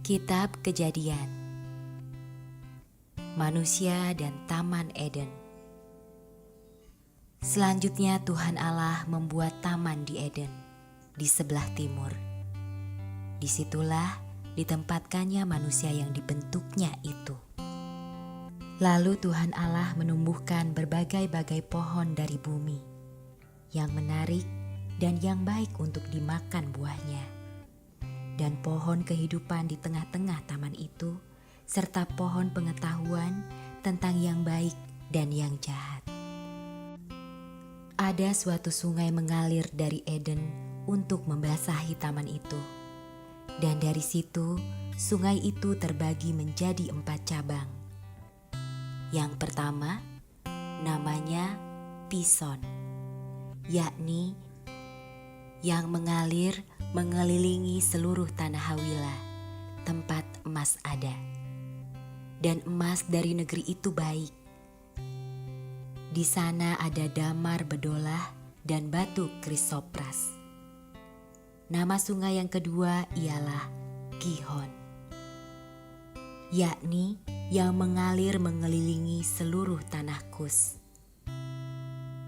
Kitab Kejadian. Manusia dan Taman Eden. Selanjutnya Tuhan Allah membuat taman di Eden, di sebelah timur. Disitulah ditempatkannya manusia yang dibentuknya itu. Lalu Tuhan Allah menumbuhkan berbagai-bagai pohon dari bumi, yang menarik dan yang baik untuk dimakan buahnya. Dan pohon kehidupan di tengah-tengah taman itu, serta pohon pengetahuan tentang yang baik dan yang jahat. Ada suatu sungai mengalir dari Eden untuk membasahi taman itu. Dan dari situ, sungai itu terbagi menjadi 4 cabang. Yang pertama, namanya Pison, yakni yang mengalir mengelilingi seluruh tanah Hawila, tempat emas ada. Dan emas dari negeri itu baik. Di sana ada damar bedolah dan batu krisopras. Nama sungai yang kedua ialah Gihon, yakni yang mengalir mengelilingi seluruh tanah Kus.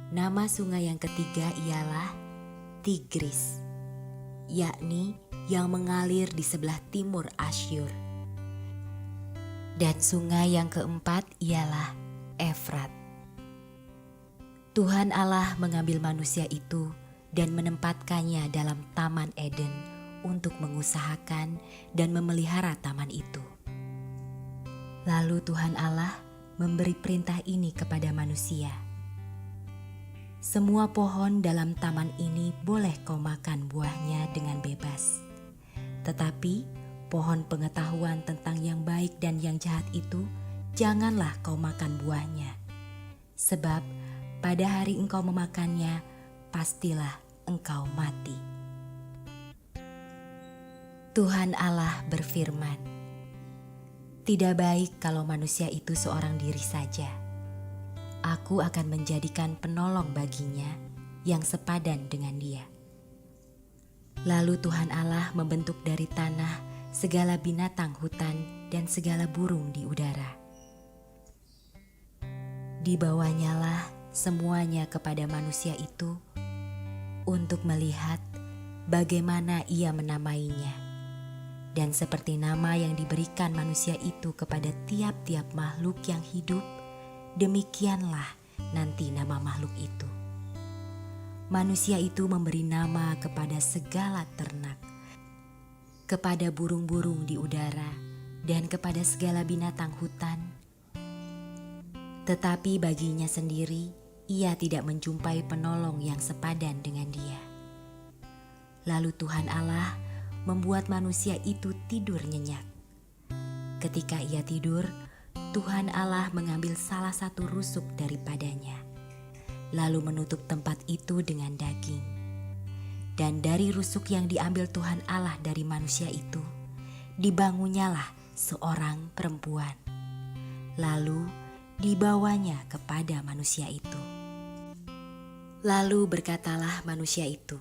Nama sungai yang ketiga ialah Tigris, yakni yang mengalir di sebelah timur Asyur. Dan sungai yang keempat ialah Efrat. Tuhan Allah mengambil manusia itu dan menempatkannya dalam Taman Eden untuk mengusahakan dan memelihara taman itu. Lalu Tuhan Allah memberi perintah ini kepada manusia. Semua pohon dalam taman ini boleh kau makan buahnya dengan bebas. Tetapi pohon pengetahuan tentang yang baik dan yang jahat itu janganlah kau makan buahnya. Sebab pada hari engkau memakannya, pastilah engkau mati. Tuhan Allah berfirman, "Tidak baik kalau manusia itu seorang diri saja. Aku akan menjadikan penolong baginya yang sepadan dengan dia." Lalu Tuhan Allah membentuk dari tanah segala binatang hutan dan segala burung di udara. Dibawanyalah semuanya kepada manusia itu untuk melihat bagaimana ia menamainya. Dan seperti nama yang diberikan manusia itu kepada tiap-tiap makhluk yang hidup, demikianlah nanti nama makhluk itu. Manusia itu memberi nama kepada segala ternak, kepada burung-burung di udara, dan kepada segala binatang hutan. Tetapi baginya sendiri, ia tidak menjumpai penolong yang sepadan dengan dia. Lalu Tuhan Allah membuat manusia itu tidur nyenyak. Ketika ia tidur, Tuhan Allah mengambil salah satu rusuk daripadanya, lalu menutup tempat itu dengan daging. Dan dari rusuk yang diambil Tuhan Allah dari manusia itu, dibangunnyalah seorang perempuan. Lalu dibawanya kepada manusia itu. Lalu berkatalah manusia itu,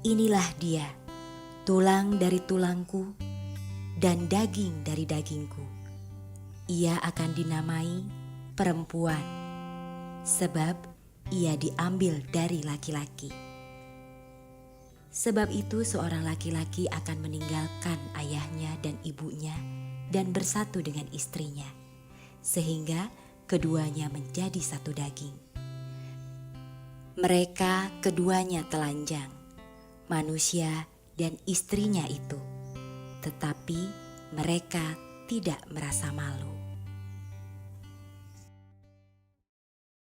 "Inilah dia, tulang dari tulangku dan daging dari dagingku. Ia akan dinamai perempuan, sebab ia diambil dari laki-laki. Sebab itu seorang laki-laki akan meninggalkan ayahnya dan ibunya dan bersatu dengan istrinya, sehingga keduanya menjadi satu daging. Mereka keduanya telanjang, manusia dan istrinya itu, tetapi mereka tidak merasa malu."